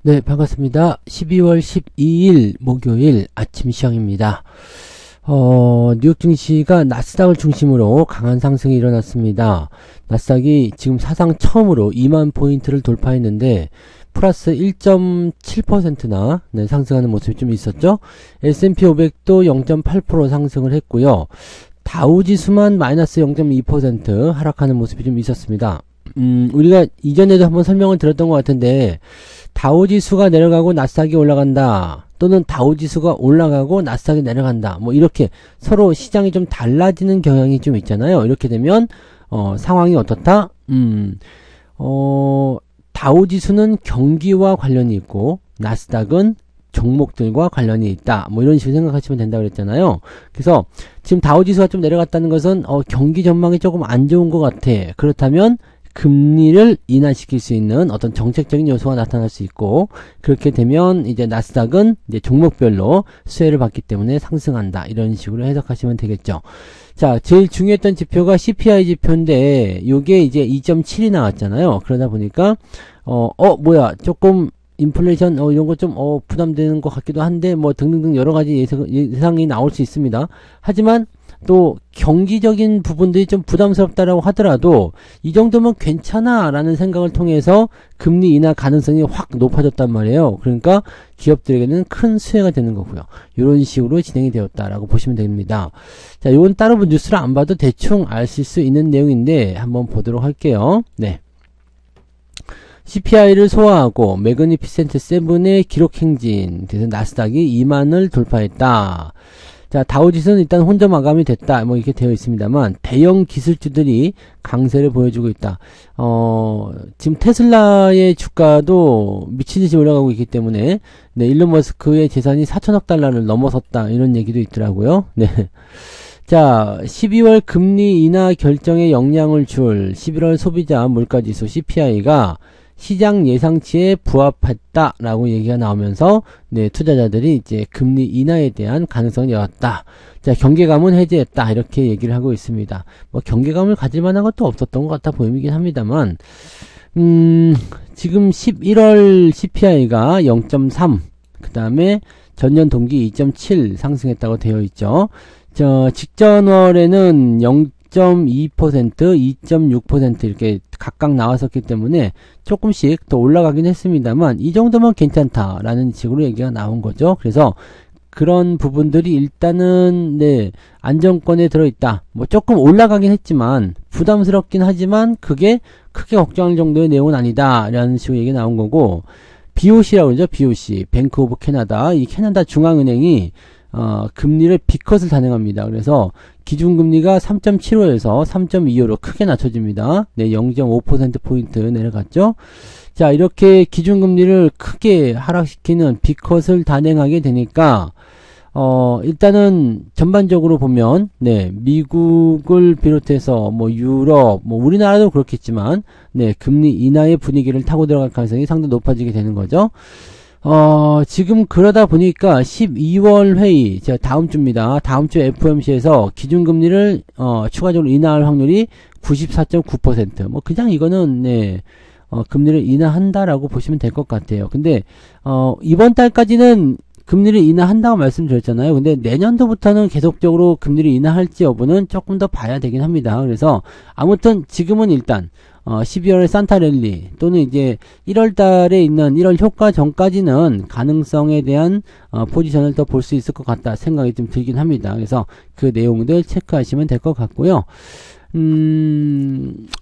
네, 반갑습니다. 12월 12일 목요일 아침 시황입니다. 뉴욕 증시가 나스닥을 중심으로 강한 상승이 일어났습니다. 나스닥이 지금 사상 처음으로 2만 포인트를 돌파했는데 플러스 1.7%나 상승하는 모습이 좀 있었죠. S&P 500도 0.8% 상승을 했고요. 다우지수만 마이너스 0.2% 하락하는 모습이 좀 있었습니다. 우리가 이전에도 한번 설명을 드렸던 것 같은데 다우지수가 내려가고 나스닥이 올라간다, 또는 다우지수가 올라가고 나스닥이 내려간다, 뭐 이렇게 서로 시장이 좀 달라지는 경향이 좀 있잖아요. 이렇게 되면 상황이 어떻다? 다우지수는 경기와 관련이 있고 나스닥은 종목들과 관련이 있다, 뭐 이런 식으로 생각하시면 된다고 그랬잖아요. 그래서 지금 다우지수가 좀 내려갔다는 것은 경기 전망이 조금 안 좋은 것 같아. 그렇다면 금리를 인하시킬 수 있는 어떤 정책적인 요소가 나타날 수 있고, 그렇게 되면 이제 나스닥은 이제 종목별로 수혜를 받기 때문에 상승한다, 이런 식으로 해석하시면 되겠죠. 자, 제일 중요했던 지표가 CPI 지표인데 요게 이제 2.7이 나왔잖아요. 그러다 보니까 뭐야, 조금 인플레이션 이런 거 좀 부담되는 것 같기도 한데 뭐 등등등 여러 가지 예상이 나올 수 있습니다. 하지만 또 경기적인 부분들이 좀 부담스럽다라고 하더라도 이 정도면 괜찮아 라는 생각을 통해서 금리 인하 가능성이 확 높아졌단 말이에요. 그러니까 기업들에게는 큰 수혜가 되는 거고요. 이런 식으로 진행이 되었다라고 보시면 됩니다. 자, 이건 따로 뉴스를 안 봐도 대충 아실 수 있는 내용인데 한번 보도록 할게요. 네. CPI를 소화하고 매그니피센트 7의 기록 행진, 그래서 나스닥이 2만을 돌파했다. 자, 다우지수는 일단 혼자 마감이 됐다, 뭐 이렇게 되어 있습니다만 대형 기술주들이 강세를 보여주고 있다. 지금 테슬라의 주가도 미친듯이 올라가고 있기 때문에 일론 머스크의 재산이 4천억 달러를 넘어섰다, 이런 얘기도 있더라고요. 네. 자, 12월 금리 인하 결정에 영향을 줄 11월 소비자 물가지수 CPI가 시장 예상치에 부합했다라고 얘기가 나오면서 투자자들이 이제 금리 인하에 대한 가능성이 열었다. 자, 경계감은 해제했다, 이렇게 얘기를 하고 있습니다. 뭐 경계감을 가질 만한 것도 없었던 것 같아 보이긴 합니다만, 지금 11월 CPI가 0.3, 그 다음에 전년 동기 2.7 상승했다고 되어 있죠. 직전월에는 0.2%, 2.6% 이렇게 각각 나왔었기 때문에 조금씩 더 올라가긴 했습니다만 이 정도면 괜찮다라는 식으로 얘기가 나온 거죠. 그래서 그런 부분들이 일단은 안정권에 들어있다. 뭐 조금 올라가긴 했지만 부담스럽긴 하지만 그게 크게 걱정할 정도의 내용은 아니다, 라는 식으로 얘기가 나온 거고, BOC라고 그러죠. BOC, 뱅크 오브 캐나다. 이 캐나다 중앙은행이 금리를 B컷을 단행합니다. 그래서 기준금리가 3.75에서 3.25로 크게 낮춰집니다. 0.5%포인트 내려갔죠. 자, 이렇게 기준금리를 크게 하락시키는 B컷을 단행하게 되니까, 일단은 전반적으로 보면, 미국을 비롯해서 뭐 유럽, 뭐 우리나라도 그렇겠지만, 금리 인하의 분위기를 타고 들어갈 가능성이 상당히 높아지게 되는 거죠. 지금 그러다 보니까 12월 회의, 제가 다음 주입니다. 다음 주 FOMC에서 기준금리를, 추가적으로 인하할 확률이 94.9%. 뭐, 그냥 이거는, 금리를 인하한다라고 보시면 될 것 같아요. 근데, 이번 달까지는 금리를 인하한다고 말씀드렸잖아요. 근데 내년도부터는 계속적으로 금리를 인하할지 여부는 조금 더 봐야 되긴 합니다. 그래서, 아무튼 지금은 일단, 12월 산타랠리 또는 이제 1월 달에 있는 1월 효과 전까지는 가능성에 대한 포지션을 더 볼 수 있을 것 같다 생각이 좀 들긴 합니다. 그래서 그 내용들 체크하시면 될 것 같고요.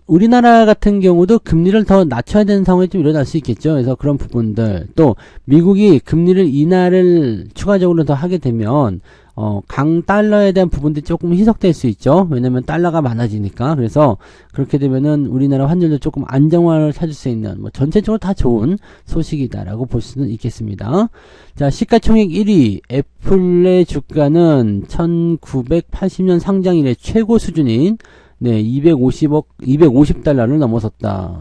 우리나라 같은 경우도 금리를 더 낮춰야 되는 상황이 좀 일어날 수 있겠죠. 그래서 그런 부분들, 또 미국이 금리를 인하를 추가적으로 더 하게 되면 강 달러에 대한 부분들이 조금 희석될 수 있죠. 왜냐면 달러가 많아지니까. 그래서 그렇게 되면은 우리나라 환율도 조금 안정화를 찾을 수 있는, 뭐 전체적으로 다 좋은 소식이다라고 볼 수는 있겠습니다. 자, 시가총액 1위 애플의 주가는 1980년 상장 이래 최고 수준인 250달러를 넘어섰다.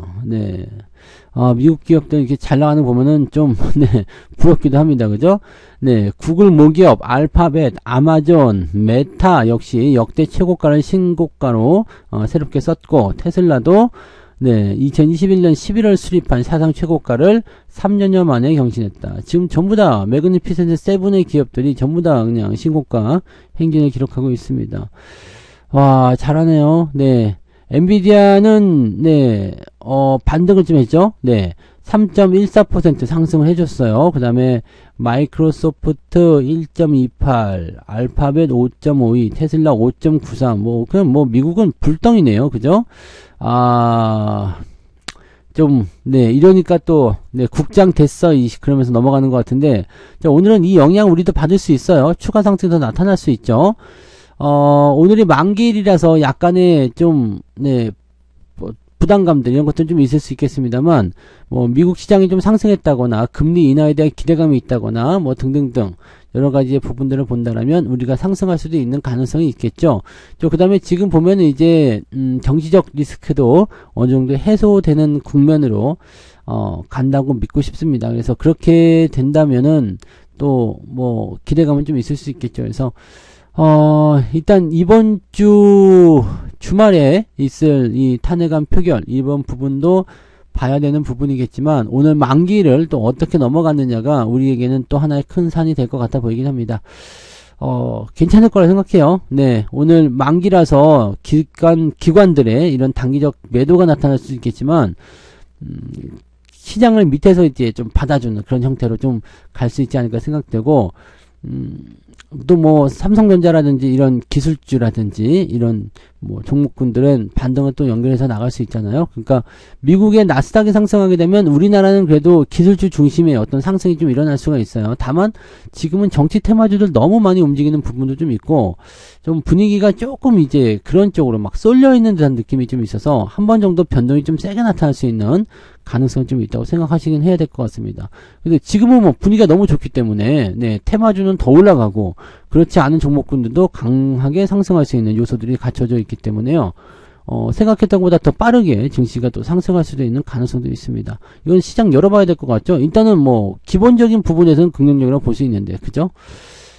미국 기업들 이렇게 잘 나가는 거 보면은 좀, 부럽기도 합니다. 그죠? 구글 모기업, 알파벳, 아마존, 메타 역시 역대 최고가를 신고가로, 새롭게 썼고, 테슬라도, 네, 2021년 11월 수립한 사상 최고가를 3년여 만에 경신했다. 지금 전부 다 매그니피센트 세븐의 기업들이 전부 다 그냥 신고가 행진을 기록하고 있습니다. 와, 잘하네요. 네. 엔비디아는, 네, 반등을 좀 했죠? 네. 3.14% 상승을 해줬어요. 그 다음에, 마이크로소프트 1.28, 알파벳 5.52, 테슬라 5.93, 그냥 미국은 불덩이네요. 그죠? 네, 이러니까 또, 네, 국장 됐어. 그러면서 넘어가는 것 같은데, 자, 오늘은 이 영향 우리도 받을 수 있어요. 추가 상승이 더 나타날 수 있죠. 오늘이 만기일이라서 약간의 좀, 네, 부담감들, 이런 것들은 좀 있을 수 있겠습니다만, 미국 시장이 좀 상승했다거나, 금리 인하에 대한 기대감이 있다거나, 등등등, 여러 가지의 부분들을 본다라면, 우리가 상승할 수도 있는 가능성이 있겠죠. 그 다음에 지금 보면은 이제, 정치적 리스크도 어느 정도 해소되는 국면으로, 간다고 믿고 싶습니다. 그래서 그렇게 된다면은, 또, 기대감은 좀 있을 수 있겠죠. 그래서, 일단 이번 주말에 있을 이 탄핵안 표결, 이번 부분도 봐야 되는 부분이겠지만, 오늘 만기를 또 어떻게 넘어갔느냐가 우리에게는 또 하나의 큰 산이 될 것 같아 보이긴 합니다. 괜찮을 거라 생각해요. 네, 오늘 만기라서 기관들의 이런 단기적 매도가 나타날 수 있겠지만, 시장을 밑에서 이제 좀 받아주는 그런 형태로 좀 갈 수 있지 않을까 생각되고, 또 삼성전자라든지 이런 기술주라든지 이런 종목군들은 반등을 또 연결해서 나갈 수 있잖아요. 그러니까 미국의 나스닥이 상승하게 되면 우리나라는 그래도 기술주 중심의 어떤 상승이 좀 일어날 수가 있어요. 다만 지금은 정치 테마주들 너무 많이 움직이는 부분도 좀 있고, 좀 분위기가 조금 이제 그런 쪽으로 막 쏠려 있는 듯한 느낌이 좀 있어서 한 번 정도 변동이 좀 세게 나타날 수 있는 가능성이 좀 있다고 생각하시긴 해야 될 것 같습니다. 근데 지금은 분위기가 너무 좋기 때문에, 네, 테마주는 더 올라가고, 그렇지 않은 종목군들도 강하게 상승할 수 있는 요소들이 갖춰져 있기 때문에요. 생각했던 것보다 더 빠르게 증시가 또 상승할 수도 있는 가능성도 있습니다. 이건 시장 열어봐야 될 것 같죠? 일단은 기본적인 부분에서는 긍정적이라고 볼 수 있는데, 그죠?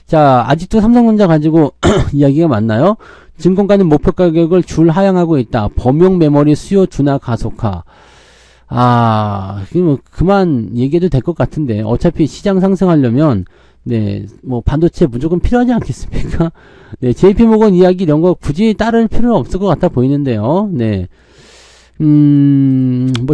자, 아직도 삼성전자 가지고 이야기가 많나요? 증권가는 목표 가격을 줄 하향하고 있다. 범용 메모리 수요 둔화 가속화. 그만 얘기해도 될 것 같은데, 어차피 시장 상승하려면, 네, 반도체 무조건 필요하지 않겠습니까? 네, JP모건 이야기 이런 거 굳이 따를 필요는 없을 것 같아 보이는데요. 네.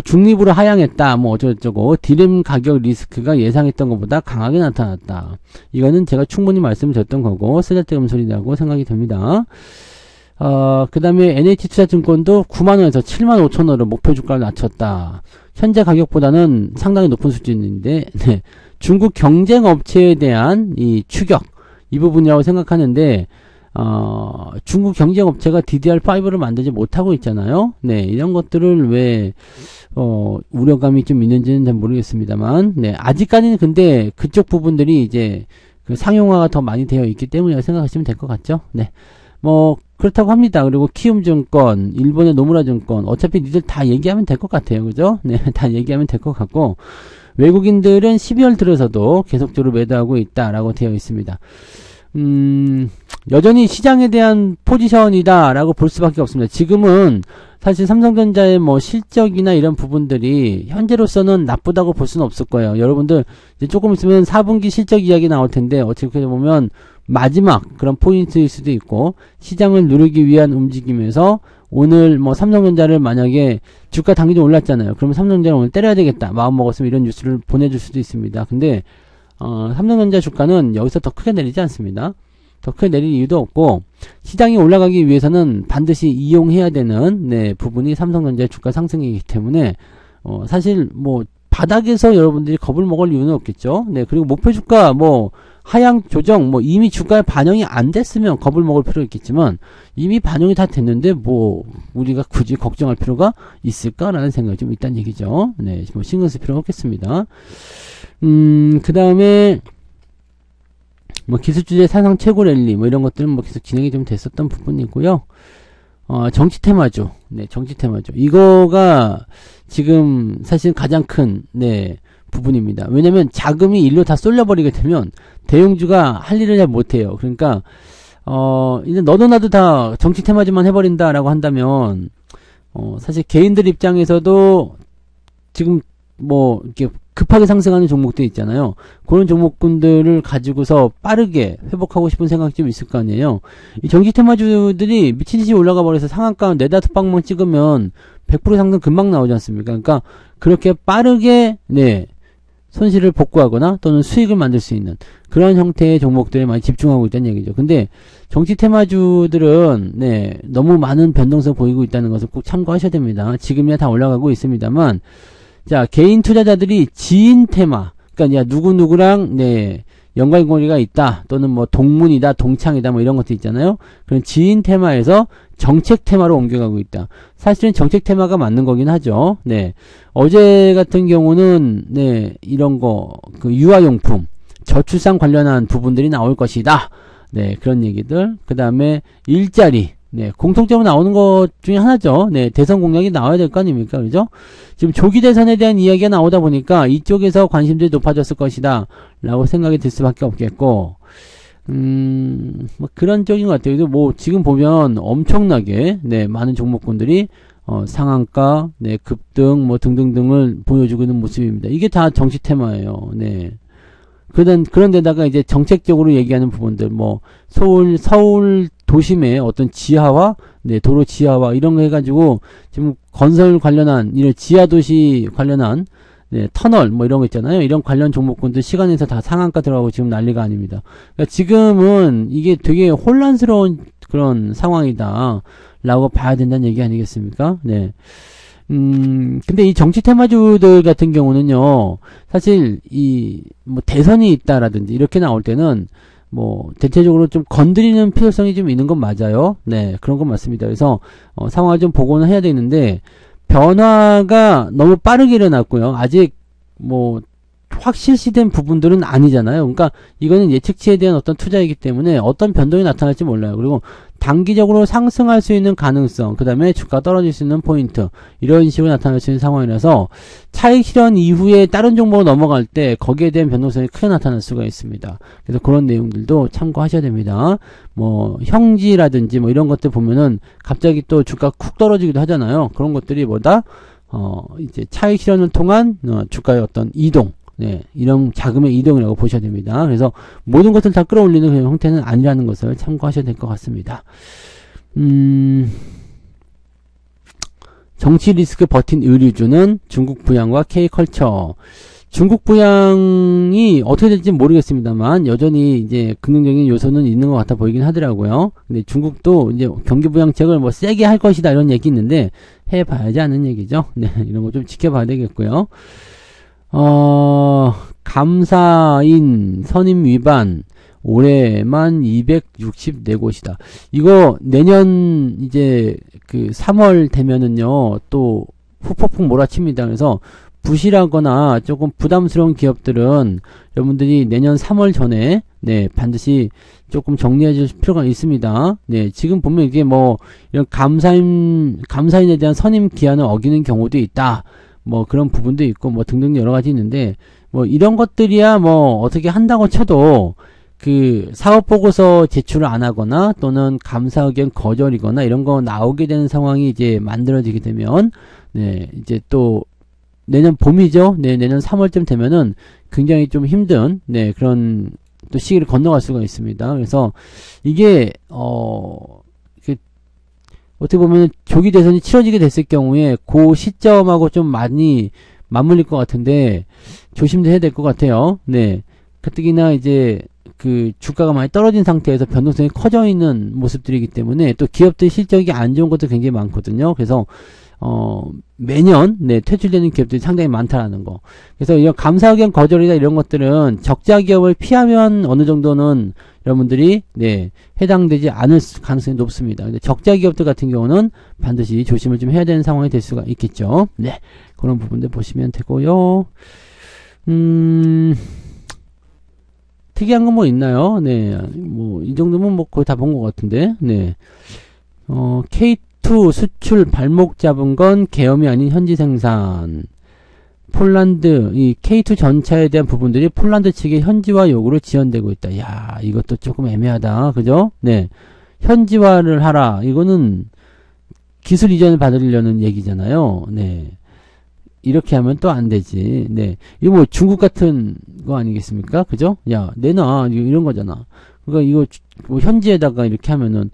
중립으로 하향했다, 어쩌고저쩌고, 디램 가격 리스크가 예상했던 것보다 강하게 나타났다. 이거는 제가 충분히 말씀을 드렸던 거고, 쓰잘데없는 소리라고 생각이 됩니다. 그 다음에 NH투자증권도 9만원에서 7만 5천원으로 목표 주가를 낮췄다. 현재 가격보다는 상당히 높은 수준인데, 네. 중국 경쟁업체에 대한 이 추격, 이 부분이라고 생각하는데, 중국 경쟁업체가 DDR5를 만들지 못하고 있잖아요. 네, 이런 것들을 왜, 우려감이 좀 있는지는 잘 모르겠습니다만, 네, 아직까지는 근데 그쪽 부분들이 이제 그 상용화가 더 많이 되어 있기 때문이라고 생각하시면 될 것 같죠. 네. 그렇다고 합니다. 그리고 키움증권, 일본의 노무라증권, 어차피 니들 다 얘기하면 될 것 같아요. 그죠? 네, 다 얘기하면 될 것 같고, 외국인들은 12월 들어서도 계속적으로 매도하고 있다라고 되어 있습니다. 여전히 시장에 대한 포지션이다라고 볼 수밖에 없습니다. 지금은 사실 삼성전자의 실적이나 이런 부분들이 현재로서는 나쁘다고 볼 수는 없을 거예요. 여러분들 이제 조금 있으면 4분기 실적 이야기 나올 텐데, 어떻게 보면 마지막 그런 포인트일 수도 있고, 시장을 누르기 위한 움직임에서 오늘 삼성전자를 만약에 주가 단기적으로 올랐잖아요. 그러면 삼성전자를 오늘 때려야 되겠다 마음 먹었으면 이런 뉴스를 보내줄 수도 있습니다. 근데 삼성전자 주가는 여기서 더 크게 내리지 않습니다. 더 크게 내릴 이유도 없고, 시장이 올라가기 위해서는 반드시 이용해야 되는, 네, 부분이 삼성전자의 주가 상승이기 때문에 사실 바닥에서 여러분들이 겁을 먹을 이유는 없겠죠. 네, 그리고 목표 주가 하향 조정 이미 주가에 반영이 안 됐으면 겁을 먹을 필요가 있겠지만, 이미 반영이 다 됐는데 우리가 굳이 걱정할 필요가 있을까라는 생각이 좀 있다는 얘기죠. 네, 신경 쓸 필요가 없겠습니다. 그 다음에 기술주의 사상 최고 랠리 이런 것들은 계속 진행이 좀 됐었던 부분이고요. 정치 테마주. 네, 정치 테마주. 이거가 지금 사실 가장 큰, 네, 부분입니다. 왜냐면 자금이 일로 다 쏠려버리게 되면 대형주가 할 일을 잘 못해요. 그러니까, 이제 너도 나도 다 정치 테마주만 해버린다라고 한다면, 사실 개인들 입장에서도 지금 뭐 이렇게 급하게 상승하는 종목들 있잖아요. 그런 종목군들을 가지고서 빠르게 회복하고 싶은 생각이 좀 있을 거 아니에요. 이 정기 테마주들이 미친 듯이 올라가 버려서 상한가 4-5방만 찍으면 100% 상승 금방 나오지 않습니까? 그러니까 그렇게 빠르게 손실을 복구하거나 또는 수익을 만들 수 있는 그런 형태의 종목들에 많이 집중하고 있다는 얘기죠. 근데 정치 테마주들은 너무 많은 변동성 보이고 있다는 것을 꼭 참고하셔야 됩니다. 지금이야 다 올라가고 있습니다만, 자, 개인 투자자들이 지인 테마, 그러니까 누구누구랑 연관고리가 있다, 또는 뭐 동문이다, 동창이다, 뭐 이런 것도 있잖아요. 그런 지인 테마에서 정책 테마로 옮겨가고 있다. 사실은 정책 테마가 맞는 거긴 하죠. 어제 같은 경우는 이런 거, 그 유아용품, 저출산 관련한 부분들이 나올 것이다. 그런 얘기들. 그 다음에 일자리. 공통적으로 나오는 것 중에 하나죠. 대선 공약이 나와야 될 거 아닙니까? 그죠? 지금 조기 대선에 대한 이야기가 나오다 보니까 이쪽에서 관심들이 높아졌을 것이다. 라고 생각이 들 수밖에 없겠고, 뭐 그런 쪽인 것 같아요. 뭐 지금 보면 엄청나게, 많은 종목군들이, 상한가, 급등, 뭐 등등등을 보여주고 있는 모습입니다. 이게 다 정치 테마예요. 그런 데다가 이제 정책적으로 얘기하는 부분들, 뭐, 서울 도심의 어떤 지하화, 도로 지하화, 이런 거 해가지고, 지금 건설 관련한, 이런 지하도시 관련한, 터널, 뭐 이런 거 있잖아요. 이런 관련 종목군들 시간에서 다 상한가 들어가고 지금 난리가 아닙니다. 그러니까 지금은 이게 되게 혼란스러운 그런 상황이다. 라고 봐야 된다는 얘기 아니겠습니까? 근데 이 정치 테마주들 같은 경우는요, 사실, 뭐, 대선이 있다라든지, 이렇게 나올 때는, 뭐, 대체적으로 좀 건드리는 필요성이 좀 있는 건 맞아요. 그런 건 맞습니다. 그래서, 상황을 좀 보고는 해야 되는데, 변화가 너무 빠르게 일어났고요. 아직, 뭐, 확 실시된 부분들은 아니잖아요. 그러니까 이거는 예측치에 대한 어떤 투자이기 때문에 어떤 변동이 나타날지 몰라요. 그리고 단기적으로 상승할 수 있는 가능성, 그 다음에 주가 떨어질 수 있는 포인트, 이런 식으로 나타날 수 있는 상황이라서 차익 실현 이후에 다른 종목으로 넘어갈 때 거기에 대한 변동성이 크게 나타날 수가 있습니다. 그래서 그런 내용들도 참고하셔야 됩니다. 뭐 형지라든지 뭐 이런 것들 보면은 갑자기 또 주가 쿡 떨어지기도 하잖아요. 그런 것들이 뭐다? 이제 차익 실현을 통한 주가의 어떤 이동, 이런 자금의 이동이라고 보셔야 됩니다. 그래서 모든 것을 다 끌어올리는 그런 형태는 아니라는 것을 참고하셔야 될 것 같습니다. 정치 리스크 버틴 의류주는 중국 부양과 K컬처. 중국 부양이 어떻게 될지 모르겠습니다만 여전히 이제 긍정적인 요소는 있는 것 같아 보이긴 하더라고요. 근데 중국도 이제 경기 부양책을 뭐 세게 할 것이다 이런 얘기 있는데 해봐야지 않은 얘기죠. 이런 거 좀 지켜봐야 되겠고요. 감사인 선임 위반 올해만 264곳이다. 이거 내년 이제 그 3월 되면은요 또 후폭풍 몰아칩니다. 그래서 부실하거나 조금 부담스러운 기업들은 여러분들이 내년 3월 전에 반드시 조금 정리해 주실 필요가 있습니다. 지금 보면 이게 뭐 이런 감사인에 대한 선임 기한을 어기는 경우도 있다. 뭐 그런 부분도 있고 뭐 등등 여러 가지 있는데 뭐 이런 것들이야 뭐 어떻게 한다고 쳐도 그 사업 보고서 제출을 안 하거나 또는 감사 의견 거절이거나 이런 거 나오게 되는 상황이 이제 만들어지게 되면 이제 또 내년 봄이죠. 내년 3월쯤 되면은 굉장히 좀 힘든 그런 또 시기를 건너갈 수가 있습니다. 그래서 이게 어떻게 보면 조기 대선이 치러지게 됐을 경우에 그 시점하고 좀 많이 맞물릴 것 같은데 조심도 해야 될 것 같아요. 가뜩이나 이제 그 주가가 많이 떨어진 상태에서 변동성이 커져 있는 모습들이기 때문에 또 기업들 실적이 안 좋은 것도 굉장히 많거든요. 그래서 매년 퇴출되는 기업들이 상당히 많다라는 거. 그래서 이런 감사 의견 거절이나 이런 것들은 적자 기업을 피하면 어느 정도는 여러분들이 해당되지 않을 가능성이 높습니다. 근데 적자 기업들 같은 경우는 반드시 조심을 좀 해야 되는 상황이 될 수가 있겠죠. 그런 부분들 보시면 되고요. 특이한 건 뭐 있나요? 뭐 이 정도면 뭐 거의 다 본 것 같은데. K2 수출 발목 잡은 건 계엄이 아닌 현지 생산. 폴란드, 이 K2 전차에 대한 부분들이 폴란드 측의 현지화 요구로 지연되고 있다. 야, 이것도 조금 애매하다. 그죠? 현지화를 하라. 이거는 기술 이전을 받으려는 얘기잖아요. 네. 이렇게 하면 또 안 되지. 네. 이거 뭐 중국 같은 거 아니겠습니까? 그죠? 야, 내놔. 이런 거잖아. 그러니까 이거 뭐 현지에다가 이렇게 하면은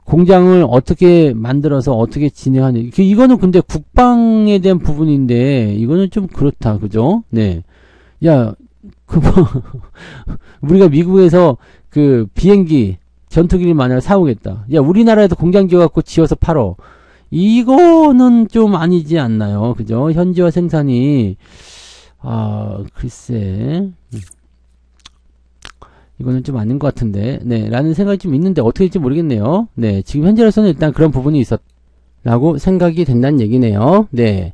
공장을 어떻게 만들어서 어떻게 진행하는, 이거는 근데 국방에 대한 부분인데, 이거는 좀 그렇다. 그죠? 네. 야, 우리가 미국에서 그 비행기, 전투기를 만약 사오겠다. 야, 우리나라에서 공장 지어갖고 지어서 팔어. 이거는 좀 아니지 않나요? 그죠? 현지화 생산이, 글쎄. 이거는 좀 아닌 것 같은데, 네, 라는 생각이 좀 있는데, 어떻게 될지 모르겠네요. 네, 지금 현재로서는 일단 그런 부분이 라고 생각이 된다는 얘기네요. 네.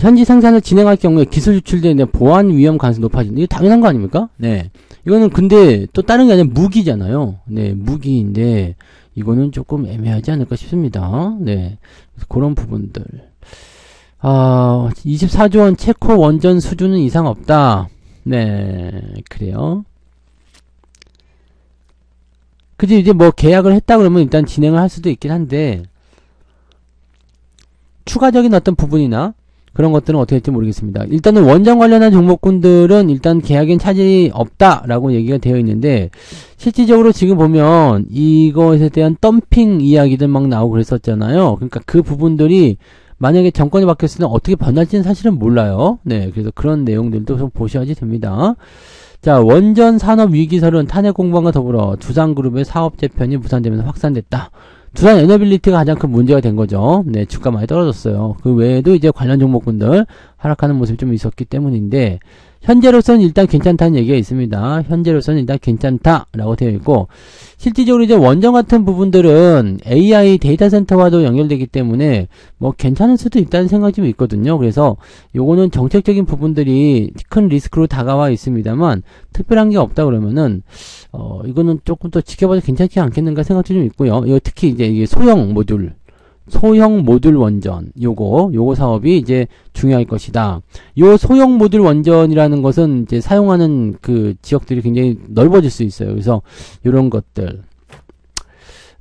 현지 생산을 진행할 경우에 기술 유출되는 데 보안 위험 가능성이 높아진다. 이게 당연한 거 아닙니까? 네. 이거는 근데 또 다른 게 아니라 무기잖아요. 네, 무기인데, 이거는 조금 애매하지 않을까 싶습니다. 네. 그런 부분들. 24조 원 체코 원전 수주는 이상 없다. 네, 그래요. 그지, 이제 뭐 계약을 했다 그러면 일단 진행을 할 수도 있긴 한데, 추가적인 어떤 부분이나 그런 것들은 어떻게 될지 모르겠습니다. 일단은 원전 관련한 종목군들은 일단 계약엔 차질이 없다라고 얘기가 되어 있는데, 실질적으로 지금 보면 이것에 대한 덤핑 이야기들 막 나오고 그랬었잖아요. 그러니까 그 부분들이 만약에 정권이 바뀌었을 때 어떻게 변할지는 사실은 몰라요. 네, 그래서 그런 내용들도 좀 보셔야지 됩니다. 자, 원전 산업 위기설은 탄핵 공방과 더불어 두산그룹의 사업 재편이 무산되면서 확산됐다. 두산 에너빌리티가 가장 큰 문제가 된 거죠. 네, 주가 많이 떨어졌어요. 그 외에도 이제 관련 종목군들 하락하는 모습이 좀 있었기 때문인데, 현재로서는 일단 괜찮다는 얘기가 있습니다. 현재로서는 일단 괜찮다라고 되어 있고, 실질적으로 이제 원전 같은 부분들은 AI 데이터 센터와도 연결되기 때문에 뭐 괜찮을 수도 있다는 생각이 좀 있거든요. 그래서 요거는 정책적인 부분들이 큰 리스크로 다가와 있습니다만, 특별한 게 없다 그러면은 이거는 조금 더 지켜봐도 괜찮지 않겠는가 생각도 좀 있고요. 이거 특히 이제 이게 소형 모듈 원전, 요거 사업이 이제 중요할 것이다. 요 소형 모듈 원전이라는 것은 이제 사용하는 그 지역들이 굉장히 넓어질 수 있어요. 그래서 요런 것들.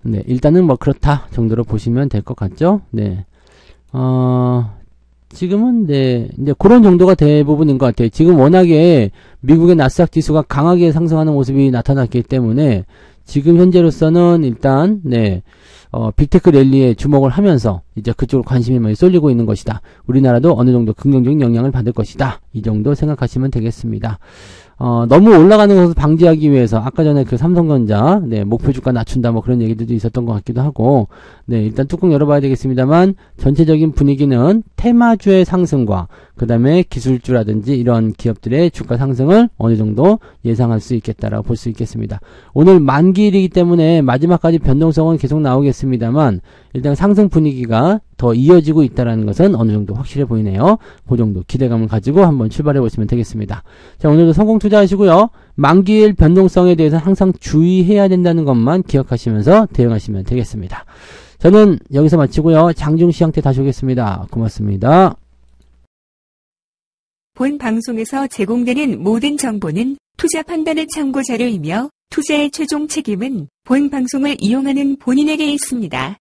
네, 일단은 뭐 그렇다 정도로 보시면 될 것 같죠? 네. 지금은 네, 이제 그런 정도가 대부분인 것 같아요. 지금 워낙에 미국의 나스닥 지수가 강하게 상승하는 모습이 나타났기 때문에 지금 현재로서는 일단 네, 빅테크 랠리에 주목을 하면서 이제 그쪽으로 관심이 많이 쏠리고 있는 것이다. 우리나라도 어느 정도 긍정적인 영향을 받을 것이다. 이 정도 생각하시면 되겠습니다. 너무 올라가는 것을 방지하기 위해서 아까 전에 그 삼성전자 네, 목표 주가 낮춘다 뭐 그런 얘기들도 있었던 것 같기도 하고, 네, 일단 뚜껑 열어봐야 되겠습니다만 전체적인 분위기는 테마주의 상승과 그 다음에 기술주라든지 이런 기업들의 주가 상승을 어느 정도 예상할 수 있겠다라고 볼 수 있겠습니다. 오늘 만기일이기 때문에 마지막까지 변동성은 계속 나오겠습니다만 일단 상승 분위기가 더 이어지고 있다는 것은 어느 정도 확실해 보이네요. 그 정도 기대감을 가지고 한번 출발해 보시면 되겠습니다. 자, 오늘도 성공 투자하시고요. 만기일 변동성에 대해서 항상 주의해야 된다는 것만 기억하시면서 대응하시면 되겠습니다. 저는 여기서 마치고요. 장중시 형태 다시 오겠습니다. 고맙습니다. 본 방송에서 제공되는 모든 정보는 투자 판단의 참고 자료이며 투자의 최종 책임은 본 방송을 이용하는 본인에게 있습니다.